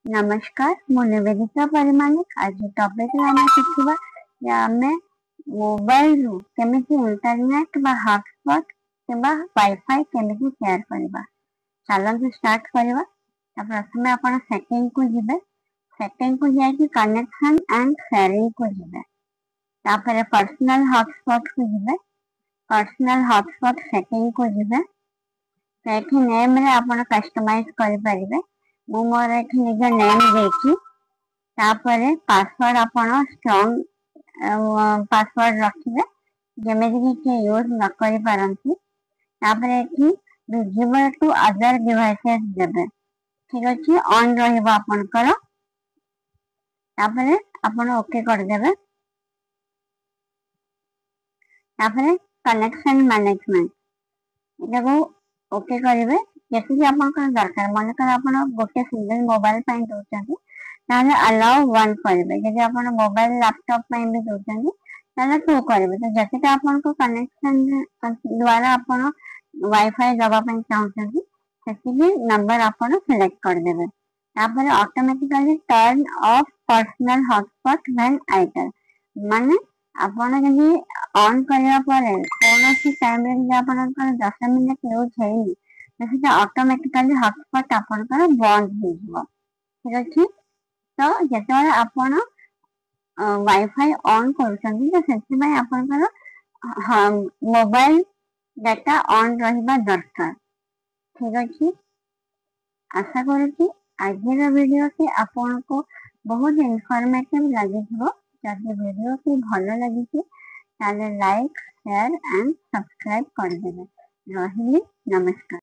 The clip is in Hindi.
नमस्कार मु निवेदिता परिमाणिक आज टॉपिक रे आमे शिखिबा जे आमे मोबाइल रु केमिति इंटरनेट बा हॉटस्पॉट किबा वाईफाई केमिति शेयर करबा चलन स्टार्ट करबा प्रथमे आपण सेटिंग को जिबे सेटिंग को जाय कि कनेक्शन एंड शेयरिंग को जिबे तापर पर्सनल हॉटस्पॉट को जिबे पर्सनल हॉटस्पॉट सेटिंग को जिबे सेठी नेम रे आपण कस्टमाइज करि परिबे मु मोर एठी निज नेम देछि तापर पासवर्ड आपण स्ट्रांग पासवर्ड रखिबे जेमेति कि यूज न करि पारंती तापर एठी विजिबल टू अदर डिवाइसेस देबे ठीक अछि ऑन रहइबा आपनकर तापर आपण ओके कर देबे तापर कनेक्शन मैनेजमेंट एटाको ओके करिवे जैसे कि आपन दरकार मन कर आपन गोटे सिंगल मोबाइल पाइन दोचंती ताले अलाउ वन करिवे जदि आपन मोबाइल लैपटॉप पाइन भी दोचंती ताले टू करिवे तो जैसे कि आपन को कनेक्शन द्वारा आपन वाईफाई दबा पाइन चाहउचंती सेति भी नंबर आपन सिलेक्ट कर देबे तापर automatically turn off personal hotspot when Itel माने आपन जदि ऑन करया परे कोनोसी टाइम रे जे आपन 10 मिनिट यूज हेनी तो ऑटोमेटिकली हॉटस्पॉट आपनकर बंद हो जिवो ठीक अछि तो जेतोरे आपण वाईफाई ऑन करूछंती तो सेति में आपनकर मोबाइल डाटा ऑन रहिबा दरकार ठीक अछि आशा करूची आज वीडियो से आपन को बहुत इनफॉर्मेटिव लागिथिबो जदि वीडियो की भलो लागिछि ताले लाइक शेयर एंड सब्सक्राइब कर देबे रहिली नमस्कार।